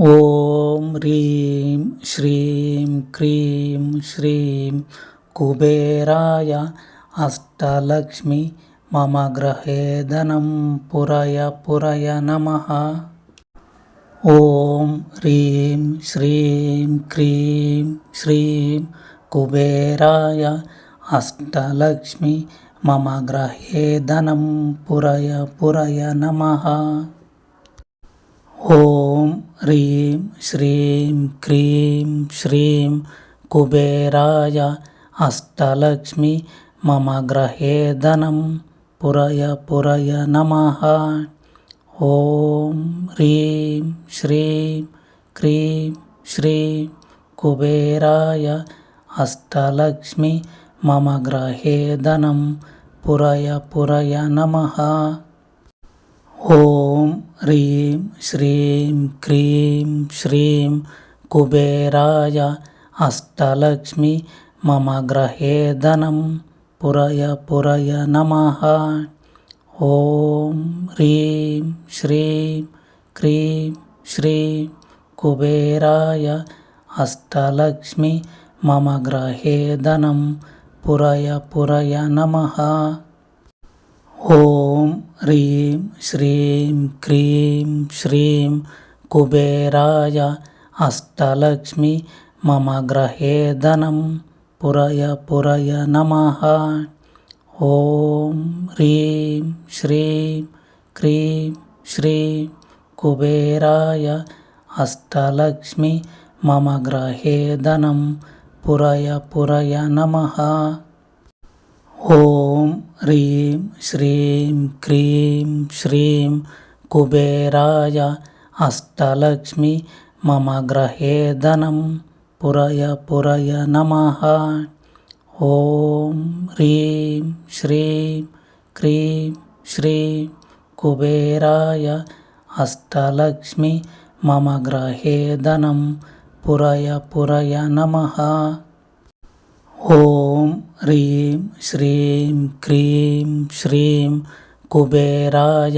ఓం హ్రీం శ్రీం క్రీం శ్రీం కుబేరాయ అష్టలక్ష్మి మమ గృహే ధనం పురయ నమః. ఓం హ్రీం శ్రీం క్రీం శ్రీం కుబేరాయ అష్టలక్ష్మి మమ గృహే ధనం పురయ నమః. ఓం హ్రీం శ్రీం క్రీం శ్రీం కుబేరాయ అష్టలక్ష్మి మమ గృహే ధనం పురయ నమః. ఓం హ్రీం శ్రీం క్రీం శ్రీం కుబేరాయ అష్టలక్ష్మి మమ గృహే ధనం పురయ నమః. ఓం హ్రీం శ్రీం క్రీం శ్రీం కుబేరాయ అష్టలక్ష్మి మమ గృహే ధనం పురయ నమః. ఓం హ్రీం శ్రీం క్రీం శ్రీం కుబేరాయ అష్టలక్ష్మి మమ గృహే ధనం పురయ నమః. ఓం హ్రీం శ్రీం క్రీం శ్రీం కుబేరాయ అష్టలక్ష్మి మమ గృహే ధనం పురయ నమః. ఓం హ్రీం శ్రీం క్రీం శ్రీం కుబేరాయ అష్టలక్ష్మి మమ గృహే ధనం పురయ నమః. ఓం హ్రీం శ్రీం క్రీం శ్రీం కుబేరాయ అష్టలక్ష్మి మమ గృహే ధనం పురయ నమః. ఓం హ్రీం శ్రీం క్రీం శ్రీం కుబేరాయ అష్టలక్ష్మి మమ గృహే ధనం పురయ నమః. ఓం హ్రీం శ్రీం క్రీం శ్రీం కుబేరాయ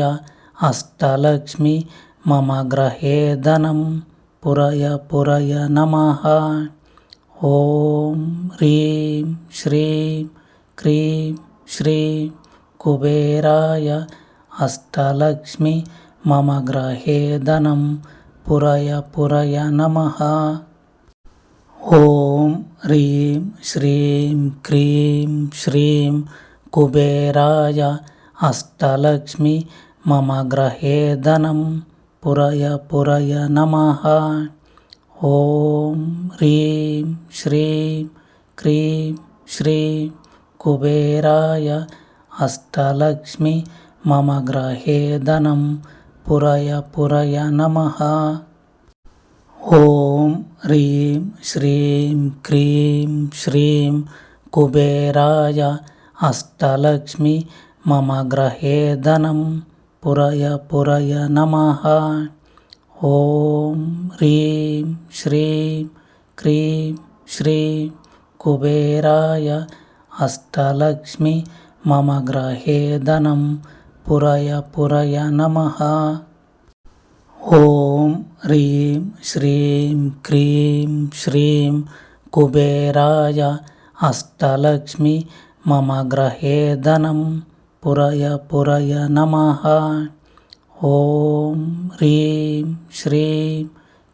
అష్టలక్ష్మి మమ గృహే ధనం పురయ నమః. ఓం హ్రీం శ్రీం క్రీం శ్రీం కుబేరాయ అష్టలక్ష్మి మమ గృహే ధనం పురయ నమః. ఓం హ్రీం శ్రీం క్రీం శ్రీం కుబేరాయ అష్టలక్ష్మి మమ గృహే ధనం పురయ నమః. ఓం హ్రీం శ్రీం క్రీం శ్రీం కుబేరాయ అష్టలక్ష్మి మమ గృహే ధనం పురయ నమః. ఓం హ్రీం శ్రీం క్రీం శ్రీం కుబేరాయ అష్టలక్ష్మి మమ గృహే ధనం పురయ నమః. ఓం హ్రీం శ్రీం క్రీం శ్రీం కుబేరాయ అష్టలక్ష్మి మమ గృహే ధనం పురయ నమః. ఓం హ్రీం శ్రీం క్రీం శ్రీం కుబేరాయ అష్టలక్ష్మి మమ గృహే ధనం పురయ నమః. ఓం హ్రీం శ్రీం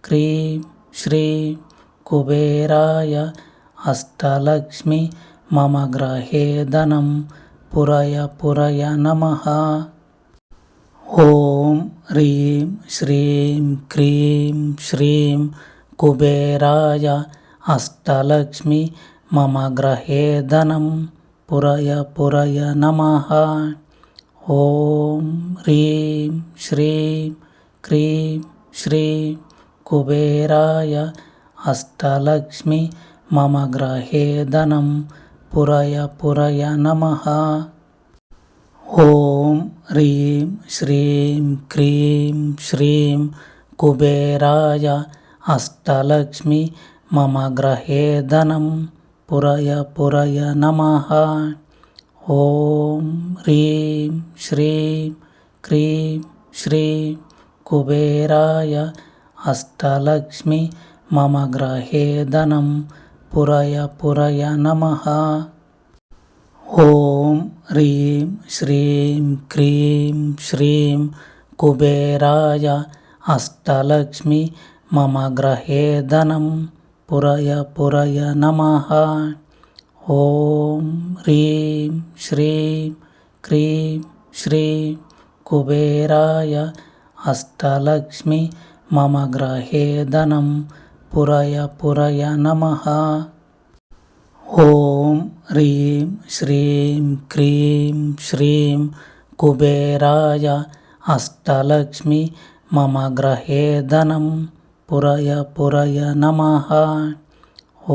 క్రీం శ్రీం కుబేరాయ అష్టలక్ష్మి మమ గృహే ధనం పురయ నమః. ఓం హ్రీం శ్రీం క్రీం శ్రీం కుబేరాయ అష్టలక్ష్మి మమ గృహే ధనం పురయ నమః. ఓం హ్రీం శ్రీం క్రీం శ్రీం కుబేరాయ అష్టలక్ష్మి మమ గృహే ధనం పురయ నమః. ఓం హ్రీం శ్రీం క్రీం శ్రీం కుబేరాయ అష్టలక్ష్మి మమ గృహే ధనం పురయ నమః. ఓం హ్రీం శ్రీం క్రీం శ్రీం కుబేరాయ అష్టలక్ష్మి మమ గ్రహే ధనం పురయ పురయ నమః. ఓం హ్రీం శ్రీం క్రీం శ్రీం కుబేరాయ అష్టలక్ష్మి మమ గ్రహే ధనం పురయ పురయ నమః. ఓం హ్రీం శ్రీం క్రీం శ్రీం కుబేరాయ అష్టలక్ష్మి మమ గ్రహే ధనం పురయ పురయ నమః. ఓం హ్రీం శ్రీం క్రీం శ్రీం కుబేరాయ అష్టలక్ష్మి మమ గ్రహే ధనం పురయ పురయ నమః.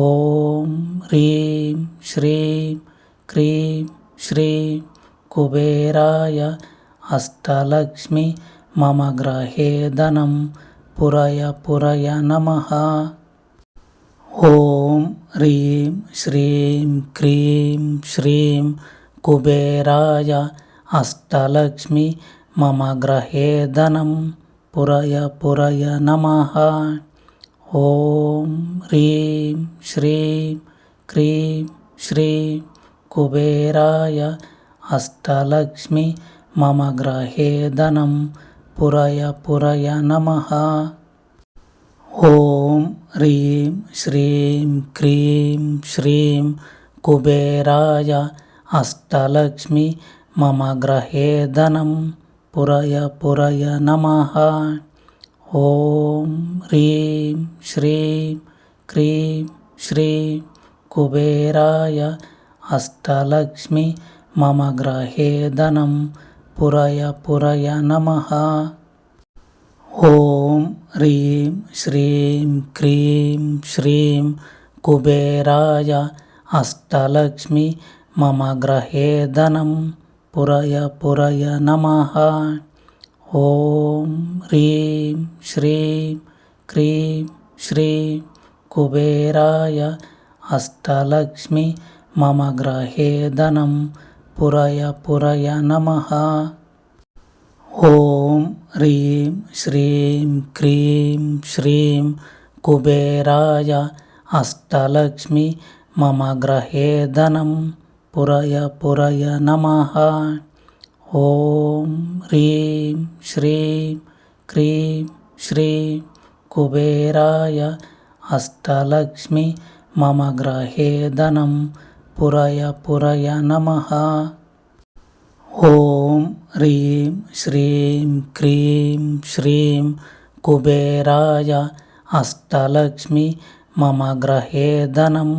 ఓం హ్రీం శ్రీం క్రీం శ్రీం కుబేరాయ అష్టలక్ష్మి మమ గ్రహే ధనం పురయ పురయ నమః. ఓం హ్రీం శ్రీం క్రీం శ్రీం కుబేరాయ అష్టలక్ష్మి మమ గ్రహే ధనం పురయ పురయ నమః. ఓం హ్రీం శ్రీం క్రీం శ్రీం కుబేరాయ అష్టలక్ష్మి మమ గ్రహే ధనం పురయ పురయ నమః. ఓం హ్రీం శ్రీం క్రీం శ్రీం కుబేరాయ అష్టలక్ష్మి మమ గ్రహే ధనం పురయ పురయ నమః. ఓం హ్రీం శ్రీం క్రీం శ్రీం కుబేరాయ అష్టలక్ష్మి మమ గ్రహే ధనం పురయ పురయ నమః. ఓం హ్రీం శ్రీం క్రీం శ్రీం కుబేరాయ అష్టలక్ష్మి మమ గ్రహే ధనం పురయ పురయ నమః. ఓం హ్రీం శ్రీం క్రీం శ్రీం కుబేరాయ అష్టలక్ష్మి మమ గ్రహే ధనం పురయ పురయ నమః. ఓం హ్రీం శ్రీం క్రీం శ్రీం కుబేరాయ అష్టలక్ష్మి మమ గ్రహే ధనం పురయ పురయ నమః. ఓం హ్రీం శ్రీం క్రీం శ్రీం కుబేరాయ అష్టలక్ష్మి మమ గ్రహే ధనం పురయ పురయ నమః. ఓం హ్రీం శ్రీం క్రీం శ్రీం కుబేరాయ అష్టలక్ష్మి మమ గ్రహే ధనం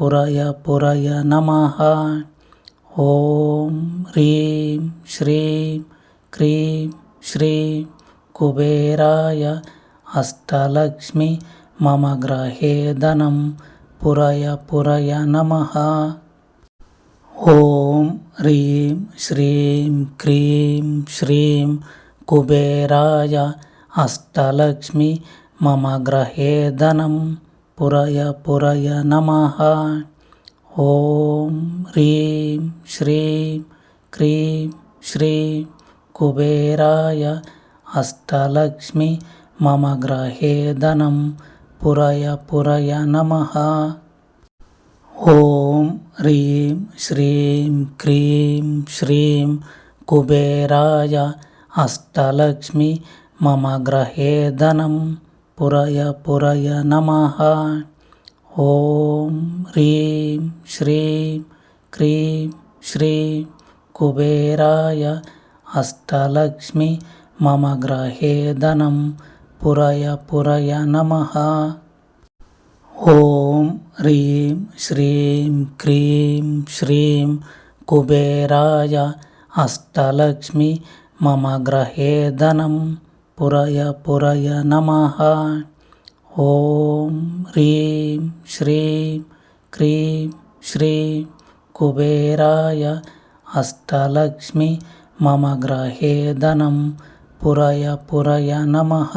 పురయ పురయ నమః. ఓం హ్రీం శ్రీం క్రీం శ్రీం కుబేరాయ అష్టలక్ష్మి మమ గ్రహే ధనం పురయ పురయ నమః. ఓం హ్రీం శ్రీం క్రీం శ్రీం కుబేరాయ అష్టలక్ష్మి మమ గ్రహే ధనం పురయ పురయ నమః. ఓం హ్రీం శ్రీం క్రీం శ్రీం కుబేరాయ అష్టలక్ష్మి మమ గ్రహే ధనం పురయ పురయ నమః. ఓం హ్రీం శ్రీం క్రీం శ్రీం కుబేరాయ అష్టలక్ష్మి మమ గ్రహే ధనం పురయ పురయ నమః. ఓం హ్రీం శ్రీం క్రీం శ్రీం కుబేరాయ అష్టలక్ష్మి మమ గ్రహే ధనం పురయ పురయ నమః. ఓం హ్రీం శ్రీం క్రీం శ్రీం కుబేరాయ అష్టలక్ష్మి మమ గ్రహే ధనం పురయ పురయ నమః. ఓం హ్రీం శ్రీం క్రీం శ్రీం కుబేరాయ అష్టలక్ష్మి మమ గ్రహే ధనం పురయ పురయ నమః.